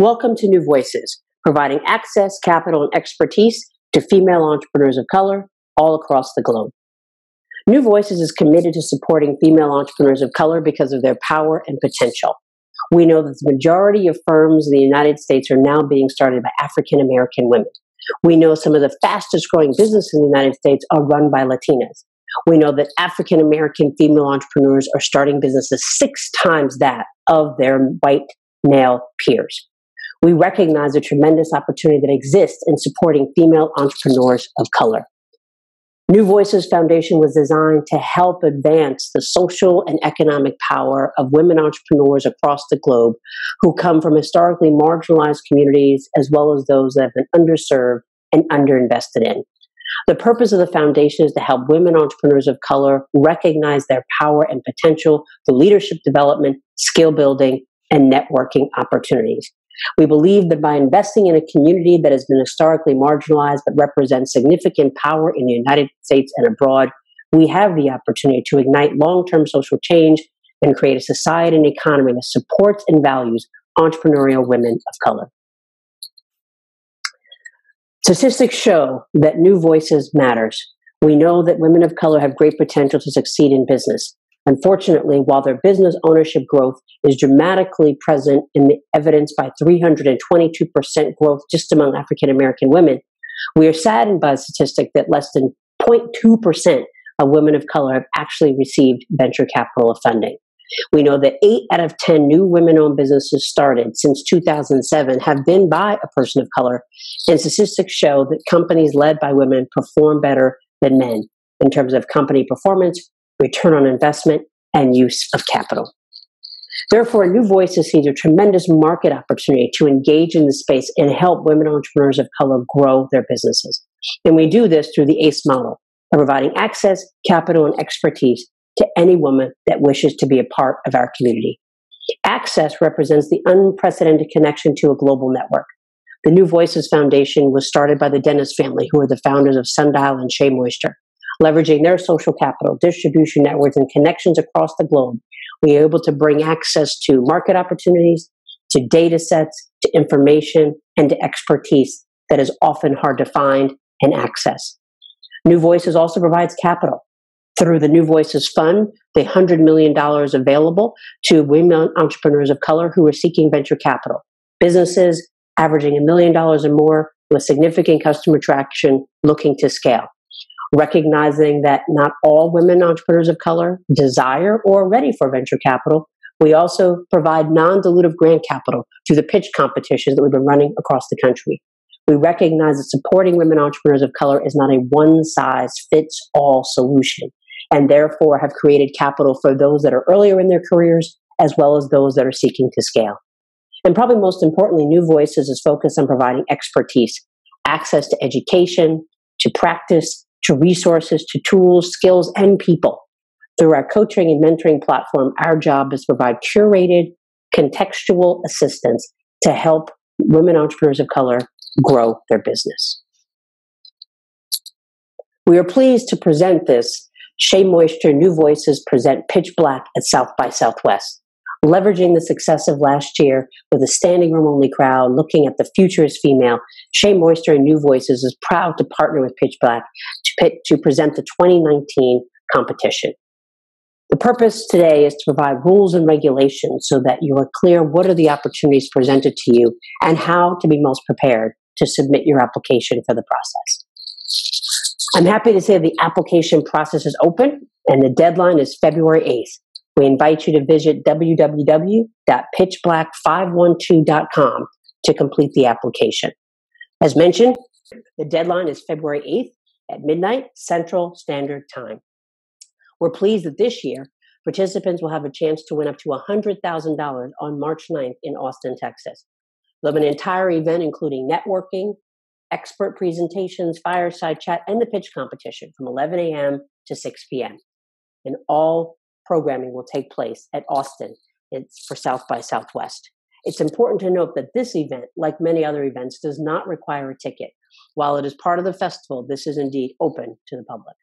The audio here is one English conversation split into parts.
Welcome to New Voices, providing access, capital, and expertise to female entrepreneurs of color all across the globe. New Voices is committed to supporting female entrepreneurs of color because of their power and potential. We know that the majority of firms in the United States are now being started by African American women. We know some of the fastest growing businesses in the United States are run by Latinas. We know that African American female entrepreneurs are starting businesses 6 times that of their white male peers. We recognize the tremendous opportunity that exists in supporting female entrepreneurs of color. New Voices Foundation was designed to help advance the social and economic power of women entrepreneurs across the globe who come from historically marginalized communities, as well as those that have been underserved and underinvested in. The purpose of the foundation is to help women entrepreneurs of color recognize their power and potential for leadership development, skill building, and networking opportunities. We believe that by investing in a community that has been historically marginalized but represents significant power in the United States and abroad, we have the opportunity to ignite long-term social change and create a society and economy that supports and values entrepreneurial women of color. Statistics show that New Voices matters. We know that women of color have great potential to succeed in business. Unfortunately, while their business ownership growth is dramatically present in the evidence by 322% growth just among African American women, we are saddened by the statistic that less than 0.2% of women of color have actually received venture capital funding. We know that 8 out of 10 new women-owned businesses started since 2007 have been by a person of color, and statistics show that companies led by women perform better than men in terms of company performance, return on investment, and use of capital. Therefore, New Voices sees a tremendous market opportunity to engage in the space and help women entrepreneurs of color grow their businesses. And we do this through the ACE model of providing access, capital, and expertise to any woman that wishes to be a part of our community. Access represents the unprecedented connection to a global network. The New Voices Foundation was started by the Dennis family, who are the founders of Sundial and Shea Moisture. Leveraging their social capital, distribution networks, and connections across the globe, we are able to bring access to market opportunities, to data sets, to information, and to expertise that is often hard to find and access. New Voices also provides capital. Through the New Voices Fund, the $100 million available to women entrepreneurs of color who are seeking venture capital. Businesses averaging $1 million or more with significant customer traction looking to scale. Recognizing that not all women entrepreneurs of color desire or are ready for venture capital, we also provide non-dilutive grant capital through the pitch competitions that we've been running across the country. We recognize that supporting women entrepreneurs of color is not a one-size-fits-all solution, and therefore have created capital for those that are earlier in their careers, as well as those that are seeking to scale. And probably most importantly, New Voices is focused on providing expertise, access to education, to practice, to resources, to tools, skills, and people. Through our coaching and mentoring platform, our job is to provide curated, contextual assistance to help women entrepreneurs of color grow their business. We are pleased to present this Shea Moisture New Voices present Pitch Black at South by Southwest. Leveraging the success of last year with a standing room only crowd looking at the future as female, Shea Moisture and New Voices is proud to partner with Pitch Black to present the 2019 competition. The purpose today is to provide rules and regulations so that you are clear what are the opportunities presented to you and how to be most prepared to submit your application for the process. I'm happy to say the application process is open and the deadline is February 8th. We invite you to visit www.pitchblack512.com to complete the application. As mentioned, the deadline is February 8th at midnight Central Standard Time. We're pleased that this year, participants will have a chance to win up to $100,000 on March 9th in Austin, Texas. We'll have an entire event including networking, expert presentations, fireside chat, and the pitch competition from 11 a.m. to 6 p.m. And all programming will take place at Austin. It's for South by Southwest. It's important to note that this event, like many other events, does not require a ticket. While it is part of the festival, this is indeed open to the public.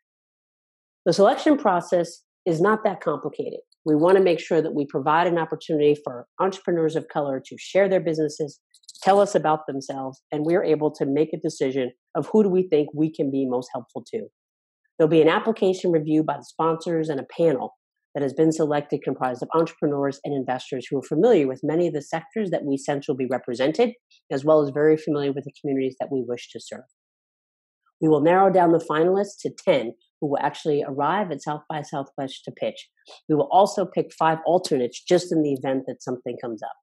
The selection process is not that complicated. We want to make sure that we provide an opportunity for entrepreneurs of color to share their businesses, tell us about themselves, and we're able to make a decision of who do we think we can be most helpful to. There'll be an application review by the sponsors and a panel that has been selected comprised of entrepreneurs and investors who are familiar with many of the sectors that we sense will be represented, as well as very familiar with the communities that we wish to serve. We will narrow down the finalists to 10 who will actually arrive at South by Southwest to pitch. We will also pick 5 alternates just in the event that something comes up.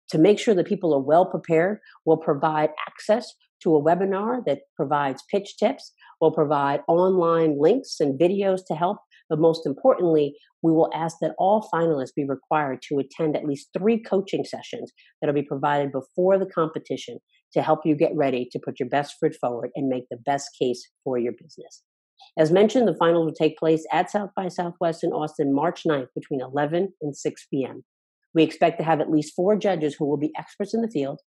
To make sure that people are well prepared, we'll provide access to a webinar that provides pitch tips. We'll provide online links and videos to help. But most importantly, we will ask that all finalists be required to attend at least 3 coaching sessions that will be provided before the competition to help you get ready to put your best foot forward and make the best case for your business. As mentioned, the finals will take place at South by Southwest in Austin, March 9th between 11 and 6 p.m. We expect to have at least 4 judges who will be experts in the field,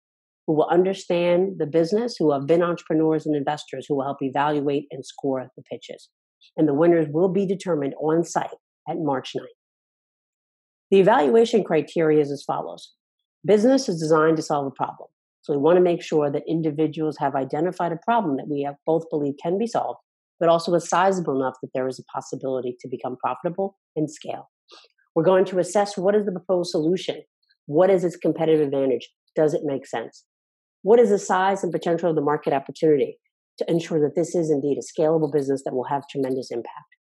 who will understand the business, who have been entrepreneurs and investors, who will help evaluate and score the pitches. And the winners will be determined on site at March 9th. The evaluation criteria is as follows. Business is designed to solve a problem. So we want to make sure that individuals have identified a problem that we have both believe can be solved, but also is sizable enough that there is a possibility to become profitable and scale. We're going to assess what is the proposed solution. What is its competitive advantage? Does it make sense? What is the size and potential of the market opportunity to ensure that this is indeed a scalable business that will have tremendous impact?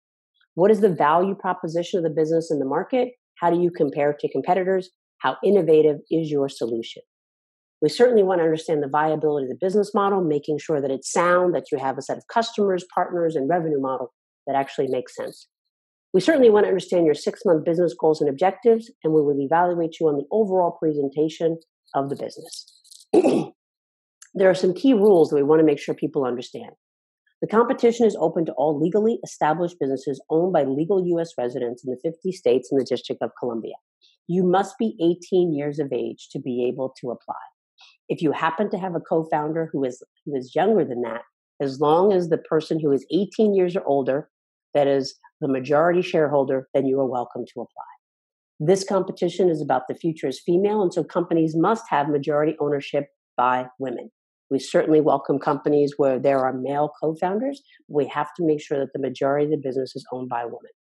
What is the value proposition of the business in the market? How do you compare to competitors? How innovative is your solution? We certainly want to understand the viability of the business model, making sure that it's sound, that you have a set of customers, partners, and revenue model that actually makes sense. We certainly want to understand your 6-month business goals and objectives, and we will evaluate you on the overall presentation of the business. There are some key rules that we want to make sure people understand. The competition is open to all legally established businesses owned by legal U.S. residents in the 50 states and the District of Columbia. You must be 18 years of age to be able to apply. If you happen to have a co-founder who is younger than that, as long as the person who is 18 years or older, that is the majority shareholder, then you are welcome to apply. This competition is about the future as female, and so companies must have majority ownership by women. We certainly welcome companies where there are male co-founders. We have to make sure that the majority of the business is owned by women.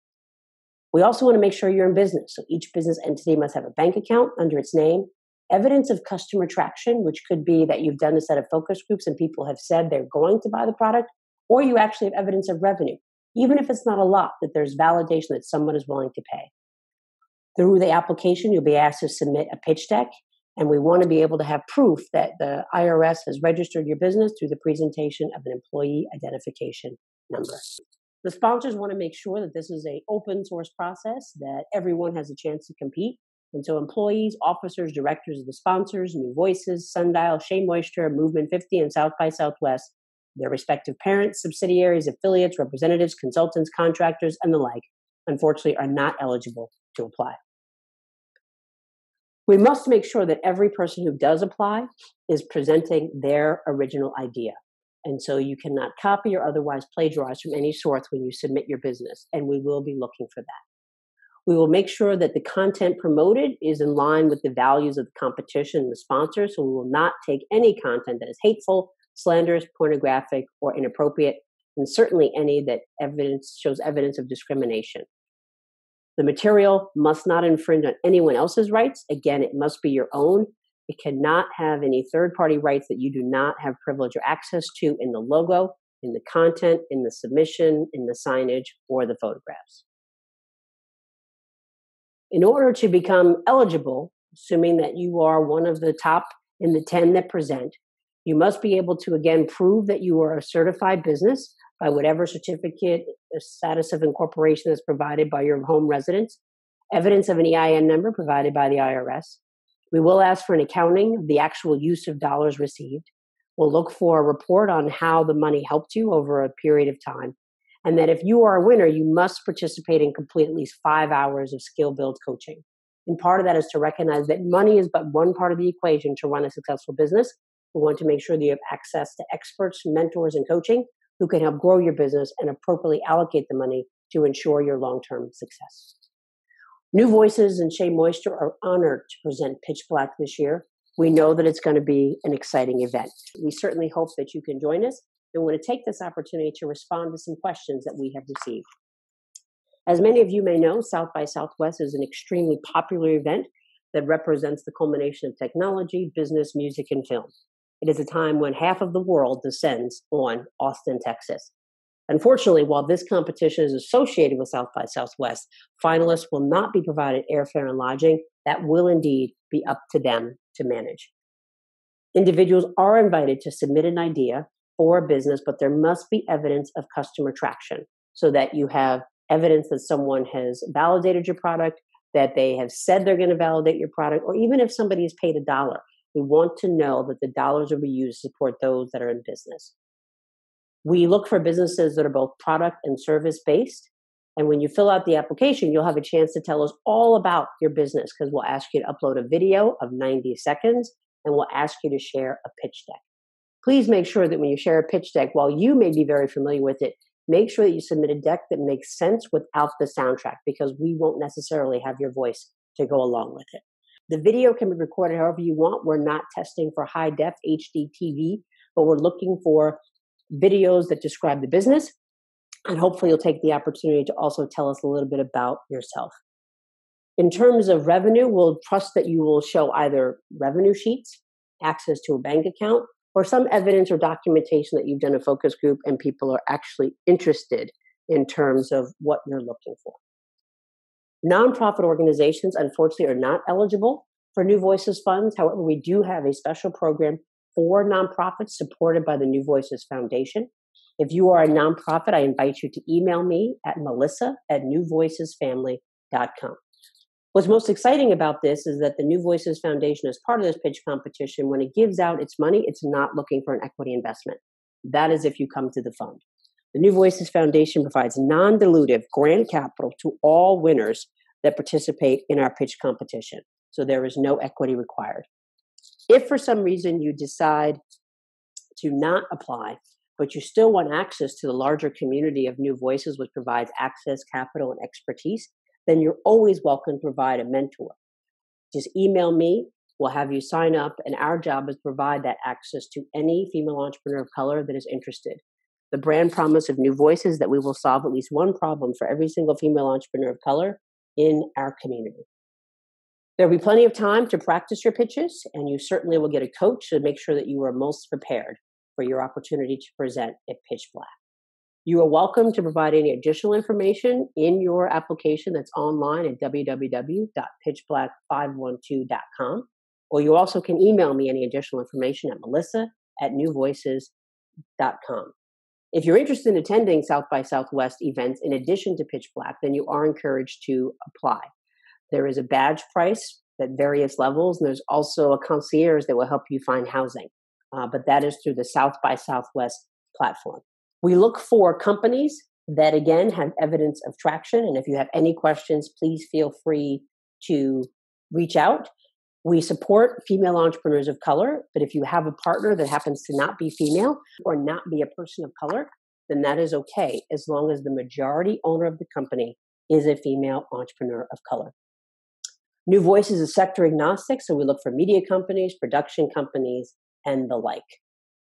We also want to make sure you're in business. So each business entity must have a bank account under its name, evidence of customer traction, which could be that you've done a set of focus groups and people have said they're going to buy the product, or you actually have evidence of revenue. Even if it's not a lot, that there's validation that someone is willing to pay. Through the application, you'll be asked to submit a pitch deck, and we want to be able to have proof that the IRS has registered your business through the presentation of an employee identification number. The sponsors want to make sure that this is an open source process, that everyone has a chance to compete. And so employees, officers, directors of the sponsors, New Voices, Sundial, Shea Moisture, Movement 50, and South by Southwest, their respective parents, subsidiaries, affiliates, representatives, consultants, contractors, and the like, unfortunately, are not eligible to apply. We must make sure that every person who does apply is presenting their original idea. And so you cannot copy or otherwise plagiarize from any source when you submit your business, and we will be looking for that. We will make sure that the content promoted is in line with the values of the competition and the sponsor, so we will not take any content that is hateful, slanderous, pornographic, or inappropriate, and certainly any that shows evidence of discrimination. The material must not infringe on anyone else's rights. Again, it must be your own. It cannot have any third-party rights that you do not have privilege or access to in the logo, in the content, in the submission, in the signage, or the photographs. In order to become eligible, assuming that you are one of the top in the 10 that present, you must be able to, again, prove that you are a certified business by whatever certificate, the status of incorporation is provided by your home residence, evidence of an EIN number provided by the IRS. We will ask for an accounting of the actual use of dollars received. We'll look for a report on how the money helped you over a period of time. And that if you are a winner, you must participate and complete at least 5 hours of skill build coaching. And part of that is to recognize that money is but one part of the equation to run a successful business. We want to make sure that you have access to experts, mentors, and coaching who can help grow your business and appropriately allocate the money to ensure your long-term success. New Voices and Shea Moisture are honored to present Pitch Black this year. We know that it's going to be an exciting event. We certainly hope that you can join us, and we want to take this opportunity to respond to some questions that we have received. As many of you may know, South by Southwest is an extremely popular event that represents the culmination of technology, business, music, and film. It is a time when half of the world descends on Austin, Texas. Unfortunately, while this competition is associated with South by Southwest, finalists will not be provided airfare and lodging. That will indeed be up to them to manage. Individuals are invited to submit an idea for a business, but there must be evidence of customer traction so that you have evidence that someone has validated your product, that they have said they're going to validate your product, or even if somebody has paid $1. We want to know that the dollars will be used to support those that are in business. We look for businesses that are both product and service based. And when you fill out the application, you'll have a chance to tell us all about your business because we'll ask you to upload a video of 90 seconds and we'll ask you to share a pitch deck. Please make sure that when you share a pitch deck, while you may be very familiar with it, make sure that you submit a deck that makes sense without the soundtrack because we won't necessarily have your voice to go along with it. The video can be recorded however you want. We're not testing for high def HD TV, but we're looking for videos that describe the business. And hopefully you'll take the opportunity to also tell us a little bit about yourself. In terms of revenue, we'll trust that you will show either revenue sheets, access to a bank account, or some evidence or documentation that you've done a focus group and people are actually interested in terms of what you're looking for. Nonprofit organizations, unfortunately, are not eligible for New Voices funds. However, we do have a special program for nonprofits supported by the New Voices Foundation. If you are a nonprofit, I invite you to email me at melissa@newvoicesfamily.com. What's most exciting about this is that the New Voices Foundation, as part of this pitch competition, when it gives out its money, it's not looking for an equity investment. That is if you come to the fund. The New Voices Foundation provides non-dilutive grant capital to all winners that participate in our pitch competition. So there is no equity required. If for some reason you decide to not apply, but you still want access to the larger community of New Voices, which provides access, capital, and expertise, then you're always welcome to provide a mentor. Just email me. We'll have you sign up, and our job is to provide that access to any female entrepreneur of color that is interested. The brand promise of New Voices is that we will solve at least one problem for every single female entrepreneur of color in our community. There'll be plenty of time to practice your pitches, and you certainly will get a coach to make sure that you are most prepared for your opportunity to present at Pitch Black. You are welcome to provide any additional information in your application that's online at www.pitchblack512.com, or you also can email me any additional information at melissa@newvoices.com. If you're interested in attending South by Southwest events in addition to Pitch Black, then you are encouraged to apply. There is a badge price at various levels, and there's also a concierge that will help you find housing. But that is through the South by Southwest platform. We look for companies that, again, have evidence of traction. And if you have any questions, please feel free to reach out. We support female entrepreneurs of color, but if you have a partner that happens to not be female or not be a person of color, then that is okay, as long as the majority owner of the company is a female entrepreneur of color. New Voices is sector agnostic, so we look for media companies, production companies, and the like.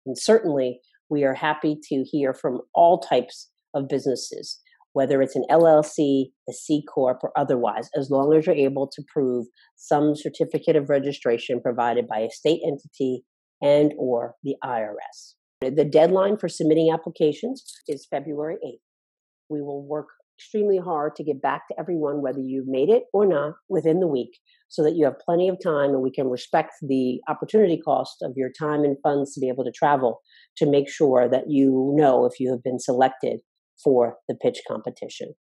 And certainly, we are happy to hear from all types of businesses, whether it's an LLC, a C Corp, or otherwise, as long as you're able to prove some certificate of registration provided by a state entity and or the IRS. The deadline for submitting applications is February 8th. We will work extremely hard to get back to everyone, whether you've made it or not, within the week, so that you have plenty of time and we can respect the opportunity cost of your time and funds to be able to travel to make sure that you know if you have been selected for the pitch competition.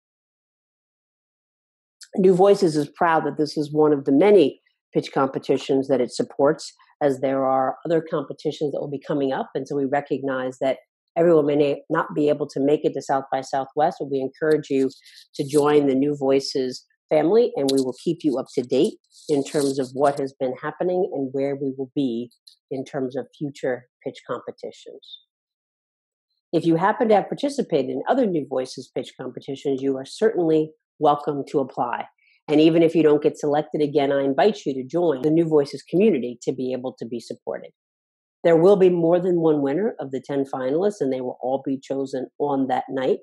New Voices is proud that this is one of the many pitch competitions that it supports, as there are other competitions that will be coming up. And so we recognize that everyone may not be able to make it to South by Southwest, but we encourage you to join the New Voices family, and we will keep you up to date in terms of what has been happening and where we will be in terms of future pitch competitions. If you happen to have participated in other New Voices pitch competitions, you are certainly welcome to apply. And even if you don't get selected again, I invite you to join the New Voices community to be able to be supported. There will be more than one winner of the 10 finalists, and they will all be chosen on that night.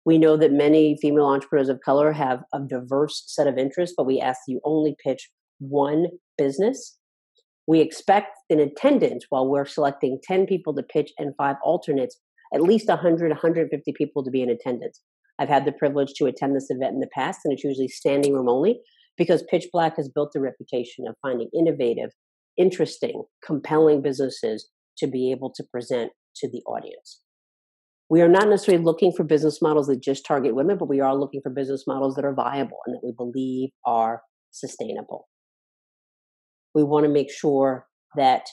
We know that many female entrepreneurs of color have a diverse set of interests, but we ask that you only pitch one business. We expect in attendance, while we're selecting 10 people to pitch and 5 alternates, at least 100, 150 people to be in attendance. I've had the privilege to attend this event in the past, and it's usually standing room only because Pitch Black has built the reputation of finding innovative, interesting, compelling businesses to be able to present to the audience. We are not necessarily looking for business models that just target women, but we are looking for business models that are viable and that we believe are sustainable. We want to make sure that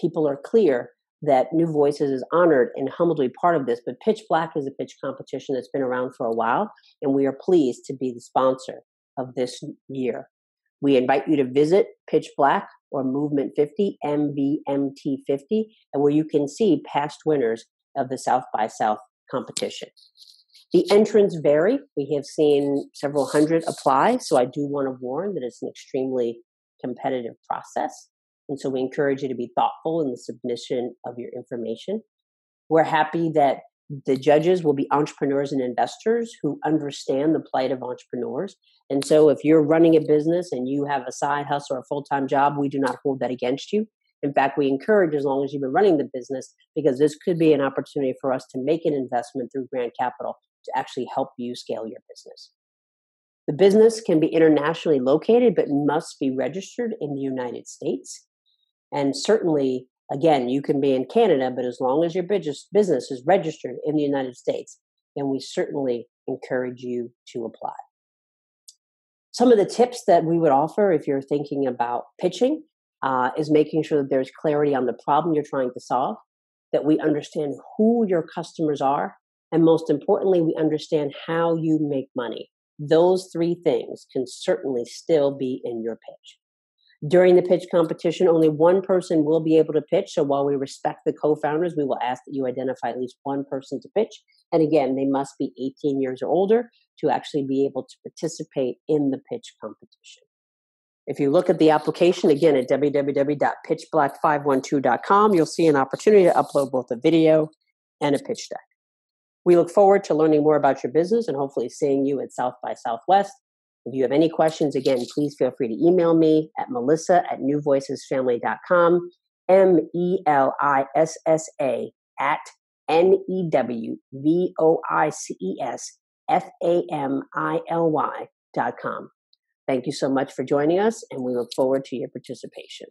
people are clear that New Voices is honored and humbled to be part of this, but Pitch Black is a pitch competition that's been around for a while, and we are pleased to be the sponsor of this year. We invite you to visit Pitch Black or Movement 50, MVMT 50, and where you can see past winners of the South by South competition. The entrants vary. We have seen several hundred apply, so I do want to warn that it's an extremely competitive process. And so we encourage you to be thoughtful in the submission of your information. We're happy that the judges will be entrepreneurs and investors who understand the plight of entrepreneurs. And so if you're running a business and you have a side hustle or a full-time job, we do not hold that against you. In fact, we encourage as long as you've been running the business, because this could be an opportunity for us to make an investment through grant capital to actually help you scale your business. The business can be internationally located, but must be registered in the United States. And certainly, again, you can be in Canada, but as long as your business is registered in the United States, then we certainly encourage you to apply. Some of the tips that we would offer if you're thinking about pitching is making sure that there's clarity on the problem you're trying to solve, that we understand who your customers are, and most importantly, we understand how you make money. Those 3 things can certainly still be in your pitch. During the pitch competition, only one person will be able to pitch. So while we respect the co-founders, we will ask that you identify at least one person to pitch. And again, they must be 18 years or older to actually be able to participate in the pitch competition. If you look at the application, again, at www.pitchblack512.com, you'll see an opportunity to upload both a video and a pitch deck. We look forward to learning more about your business and hopefully seeing you at South by Southwest. If you have any questions, again, please feel free to email me at melissa@newvoicesfamily.com, melissa@newvoicesfamily.com. Thank you so much for joining us, and we look forward to your participation.